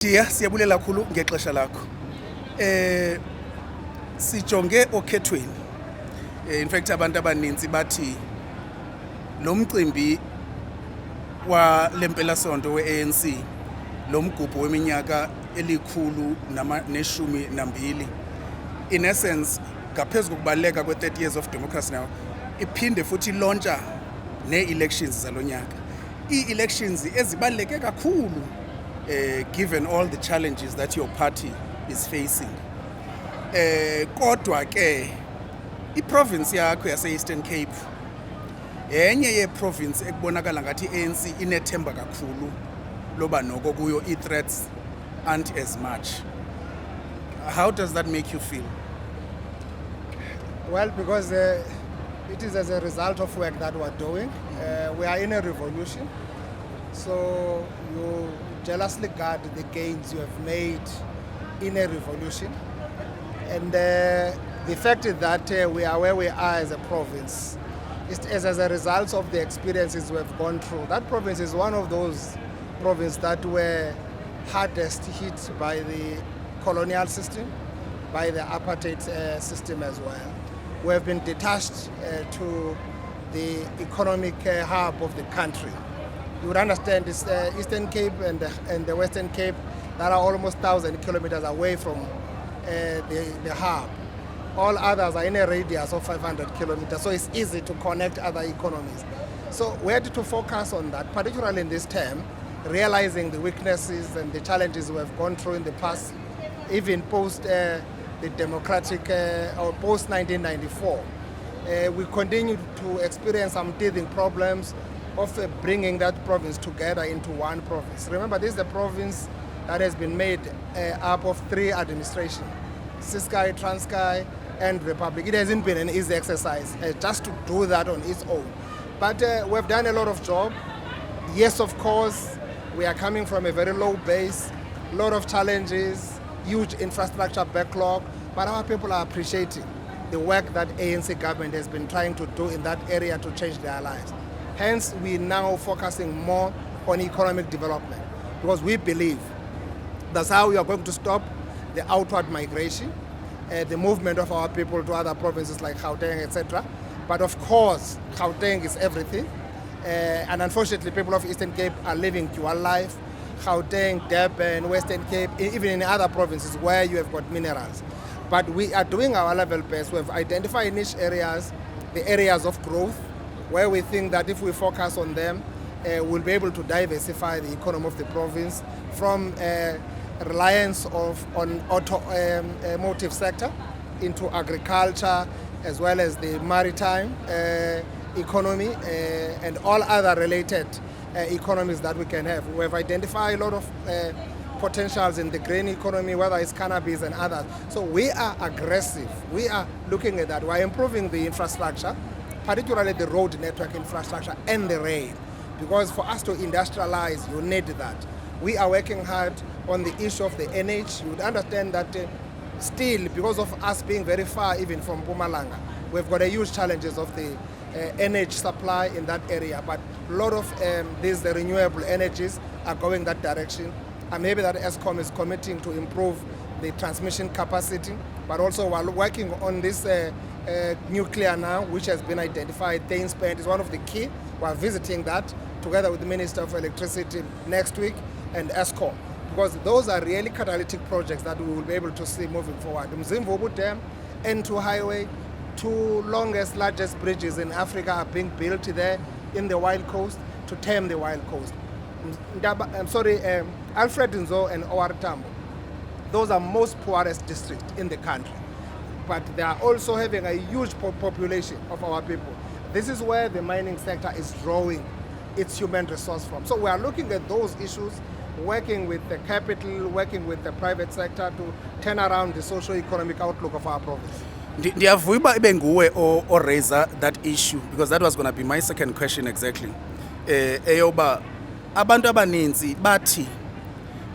Siyabulela kakhulu ngexesha lakho. Sijonge okhethweni. In fact abantu abaninzi bathi lo mcimbi wa lempela sonto weANC lo mgubho weminyaka elikhulu neshumi nambili. In essence ngaphezulu kokubaleka kwe-30 years of democracy now iphinde futhi launcha ne-elections zalonyaka. I-elections ezibaleke kakhulu given all the challenges that your party is facing. Kodwa ke i-province yakho yase-Eastern Cape enye ye-province ekubonakala ngathi i-ANC inethemba kakhulu loba noko kuyo i-threats aren't as much. How does that make you feel? Well, because it is as a result of work that we're doing. We are in a revolution, so you jealously guard the gains you have made in a revolution. And the fact is that we are where we are as a province is as a result of the experiences we have gone through. That province is one of those provinces that were hardest hit by the colonial system, by the apartheid system as well. We have been detached to the economic hub of the country. You would understand this Eastern Cape and the Western Cape that are almost 1,000 kilometers away from the hub. All others are in a radius of 500 kilometers, so it's easy to connect other economies. So we had to focus on that, particularly in this term, realizing the weaknesses and the challenges we have gone through in the past, even post the democratic or post 1994. We continue to experience some teething problems of bringing that province together into one province. Remember, this is a province that has been made up of 3 administrations, Ciskei, Transkei, and Republic. It hasn't been an easy exercise just to do that on its own. But we've done a lot of job. Yes, of course, we are coming from a very low base, a lot of challenges, huge infrastructure backlog, but our people are appreciating the work that ANC government has been trying to do in that area to change their lives. Hence, we're now focusing more on economic development because we believe that's how we are going to stop the outward migration, the movement of our people to other provinces like Gauteng, etc. But of course, Gauteng is everything. And unfortunately, people of Eastern Cape are living dual life. Gauteng, Durban, Western Cape, even in other provinces where you have got minerals. But we are doing our level best. We have identified niche areas, the areas of growth, where we think that if we focus on them, we'll be able to diversify the economy of the province from reliance on automotive sector into agriculture, as well as the maritime economy and all other related economies that we can have. We have identified a lot of potentials in the green economy, whether it's cannabis and others. So we are aggressive. We are looking at that. We are improving the infrastructure, particularly the road network infrastructure and the rail. Because for us to industrialize, you need that. We are working hard on the issue of the NH. You would understand that still, because of us being very far even from Mpumalanga, we've got a huge challenges of the NH supply in that area. But a lot of these renewable energies are going that direction. And maybe that Eskom is committing to improve the transmission capacity, but also while working on this nuclear now, which has been identified, Tainspan is one of the key. We are visiting that together with the Minister of Electricity next week and Eskom, because those are really catalytic projects that we will be able to see moving forward. Mzimvubu Dam, N2 Highway, 2 longest, largest bridges in Africa are being built there in the Wild Coast to tame the Wild Coast. Alfred Nzo and OR Tambo, those are most poorest districts in the country. But they are also having a huge population of our people. This is where the mining sector is drawing its human resource from. So we are looking at those issues, working with the capital, working with the private sector to turn around the socio-economic outlook of our province. Ndiyavuya ibe nguwe o raise that issue, because that was going to be my second question exactly. Eyoba abantu abaninzi bathi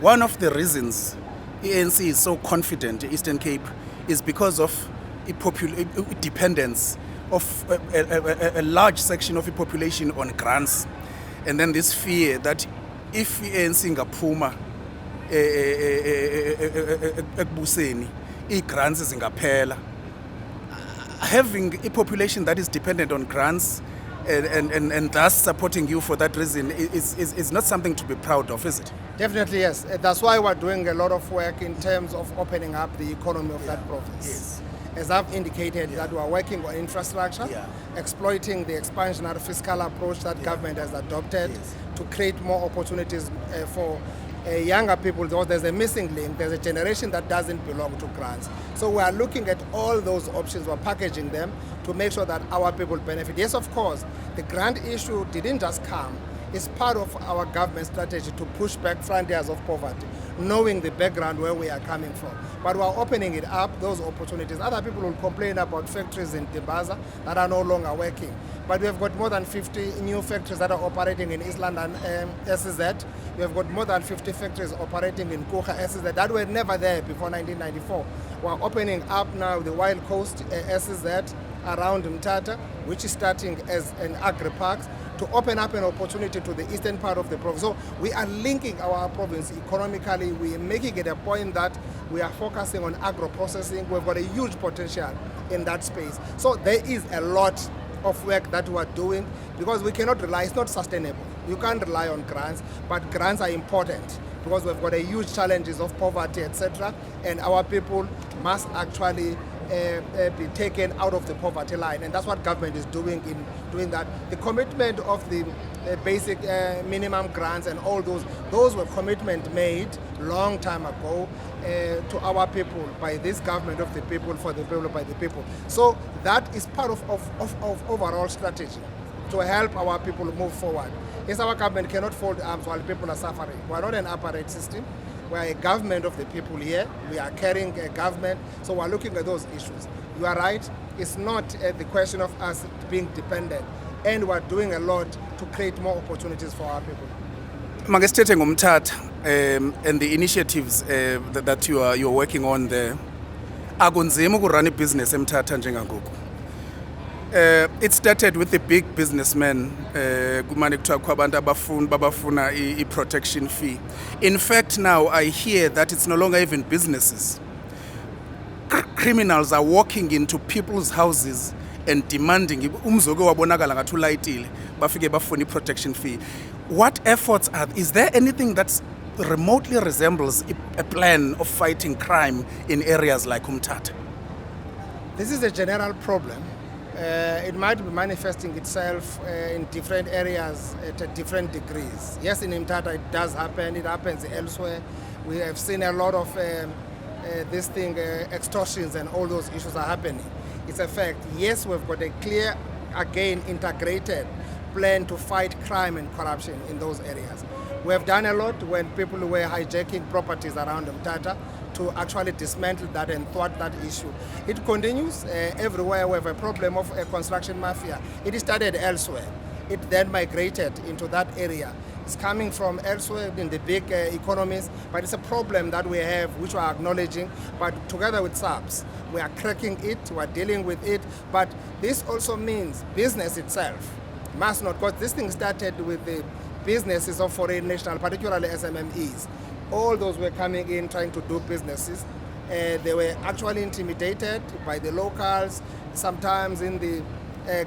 one of the reasons ANC is so confident in Eastern Cape is because of dependence of a large section of the population on grants, and then this fear that if ANC ingaphuma ekubuseni i-grants zingaphela. Having a population that is dependent on grants and thus supporting you for that reason is not something to be proud of, is it? Definitely, yes. That's why we're doing a lot of work in terms of opening up the economy of that province. Yes. As I've indicated, that we're working on infrastructure, Yeah. exploiting the expansionary fiscal approach that government has adopted to create more opportunities for younger people. There's a missing link. There's a generation that doesn't belong to grants. So we are looking at all those options. We're packaging them to make sure that our people benefit. Yes, of course, the grant issue didn't just come. It's part of our government strategy to push back frontiers of poverty, knowing the background where we are coming from. But we're opening it up, those opportunities. Other people will complain about factories in Timbaza that are no longer working. But we have got more than 50 new factories that are operating in East London SEZ. We have got more than 50 factories operating in Kukha SEZ that were never there before 1994. We're opening up now the Wild Coast SEZ around Mthatha, which is starting as an agri-park, to open up an opportunity to the eastern part of the province. So we are linking our province economically. We are making it a point that we are focusing on agro-processing. We've got a huge potential in that space. So there is a lot of work that we are doing because we cannot rely, it's not sustainable. You can't rely on grants, but grants are important because we've got a huge challenges of poverty, etc. And our people must actually be taken out of the poverty line, and that's what government is doing in doing that. The commitment of the basic minimum grants and all those were commitment made long time ago to our people by this government of the people, for the people, by the people. So that is part of overall strategy to help our people move forward. Yes, our government cannot fold arms while people are suffering. We are not an apartheid system. We are a government of the people here. We are carrying a government, so we are looking at those issues. You are right. It's not the question of us being dependent, and we are doing a lot to create more opportunities for our people. Mangesithethe ngomthatha and the initiatives that you are working on there. Akunzima ukurun business eMthatha njengangoku. It started with the big businessmen kumane kuthiwa kwabantu babafuna i-protection fee. In fact, now I hear that it's no longer even businesses. Criminals are walking into people's houses and demanding umzoke wabonakala ngathi ulayitile bafike bafuna i-protection fee. What efforts is there anything that remotely resembles a plan of fighting crime in areas like Umthatha? This is a general problem. It might be manifesting itself in different areas at different degrees. Yes, in Mthatha it does happen. It happens elsewhere. We have seen a lot of extortions and all those issues are happening. It's a fact. Yes, we've got a clear, again, integrated plan to fight crime and corruption in those areas. We have done a lot when people were hijacking properties around Mthatha to actually dismantle that and thwart that issue. It continues everywhere we have a problem of a construction mafia. It started elsewhere. It then migrated into that area. It's coming from elsewhere in the big economies, but it's a problem that we have, which we are acknowledging, but together with SAPS, we are cracking it, we are dealing with it, but this also means business itself must not, because this thing started with the businesses of foreign nationals, particularly SMMEs. All those were coming in trying to do businesses. They were actually intimidated by the locals, sometimes in the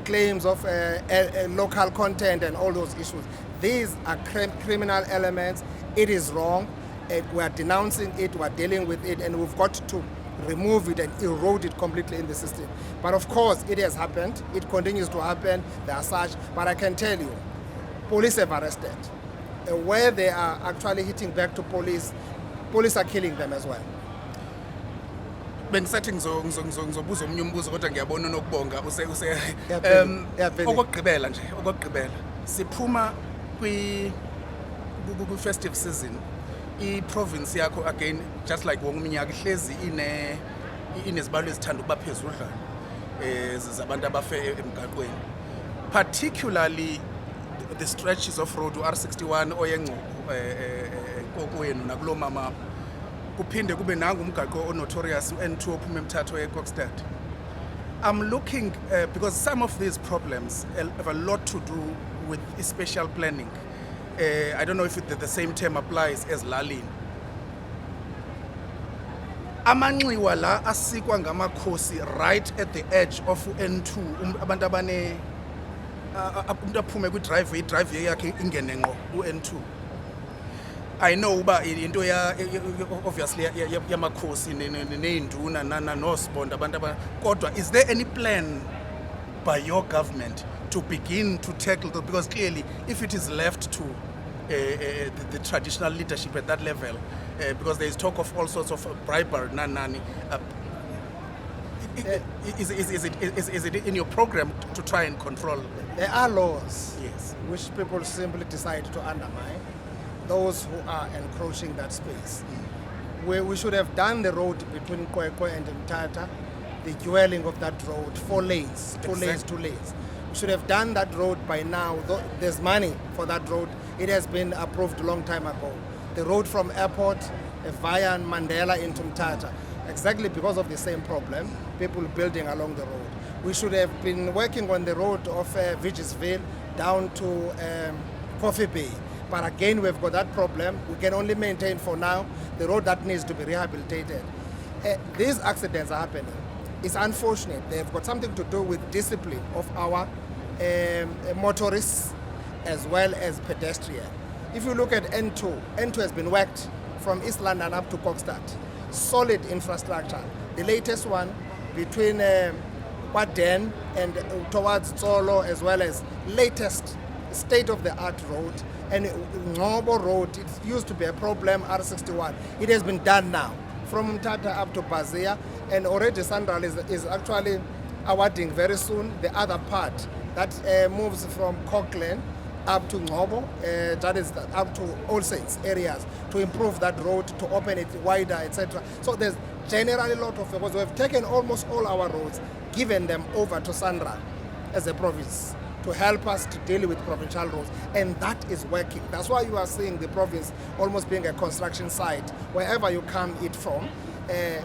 claims of local content and all those issues. These are criminal elements. It is wrong. We are denouncing it, we are dealing with it, and we've got to remove it and erode it completely in the system. But of course, it has happened. It continues to happen. There are such. But I can tell you, police have arrested. Where they are actually hitting back to police are killing them as well. Bengisathi ngizobuza omunye umbuzo kodwa ngiyabona unokubonga okugqibela siphuma kwi-festive season. I-province yakho again just like wonke umnyaka ihlezi inezibalo ezithanda ukuba phezudlwana zabantu abafe emgaqweni, particularly the stretches of road R61 oyenqoko yenu nakulo mama kuphinde kube nangu umgaqo notorious N2 ophuma eMthatha eKokstad. I'm looking because some of these problems have a lot to do with spatial planning. I don't know if the same term applies as ezilalini. amanxiwa la asikwa ngamakhosi right at the edge of N2 abantu abane umuntu aphume kwi-driveway i-driveway yakhe ingene ngqo u-N2. I know uba into obviously yamakhosi neinduna noSibonda abantu kodwa is there any plan by your government to begin to tackle that? Because clearly if it is left to the traditional leadership at that level, because there is talk of all sorts of bribery, is it in your program to try and control? There are laws, yes, which people simply decide to undermine those who are encroaching that space. We should have done the road between Kwekwe and Mthatha, the dwelling of that road, 4 lanes, 2 lanes, 2 lanes. We should have done that road by now. There's money for that road. It has been approved a long time ago. The road from airport via Mandela into Mthatha, exactly because of the same problem, people building along the road. We should have been working on the road of Vigisville down to Coffee Bay. But again, we've got that problem. We can only maintain for now the road that needs to be rehabilitated. These accidents are happening. It's unfortunate. They've got something to do with discipline of our motorists as well as pedestrians. If you look at N2, N2 has been worked from East London up to Kokstad. Solid infrastructure. The latest one between Waden and towards Tsolo, as well as latest state-of-the-art road. And Ngobo Road, it used to be a problem, R61. It has been done now, from Mthatha up to Bazia, and already Central is actually awarding very soon the other part that moves from Cockland up to Ngobo, that is up to All Saints areas, to improve that road, to open it wider, etc. So there's generally a lot of, because we have taken almost all our roads, given them over to Sandra as a province, to help us to deal with provincial roads, and that is working. That's why you are seeing the province almost being a construction site. Wherever you come it from,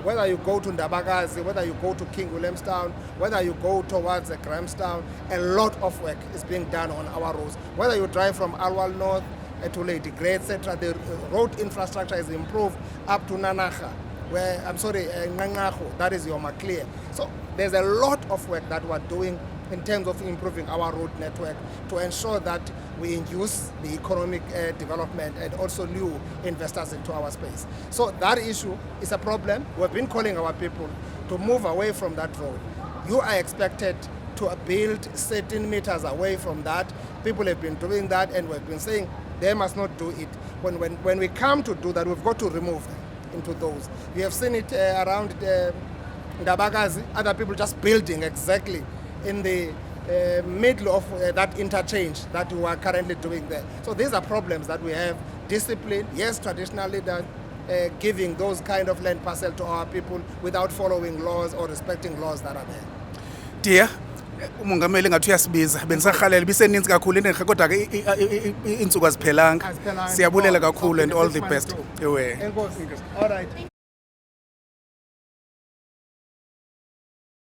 whether you go to Ndabakazi, whether you go to King Williamstown, whether you go towards Grahamstown, a lot of work is being done on our roads. Whether you drive from Arwal North to Lady Grey, etc., the road infrastructure is improved up to Nanaha, where, Ngangahu, that is your Maclear. So there's a lot of work that we're doing in terms of improving our road network to ensure that we induce the economic development and also lure investors into our space. So that issue is a problem. We've been calling our people to move away from that road. You are expected to build certain meters away from that. People have been doing that, and we've been saying they must not do it. When we come to do that, we've got to remove them into those. We have seen it around Ndabakazi, other people just building exactly in the middle of that interchange that we are currently doing there. So these are problems that we have. Discipline, yes, traditional leaders giving those kind of land parcel to our people without following laws or respecting laws that are there. Dear, umongameli ngathi uyasibiza benisahalela biseninzi kakhulu into kodwa ke insuku aziphelanga. Siyabulela kakhulu and all the best. Enkosi. All right.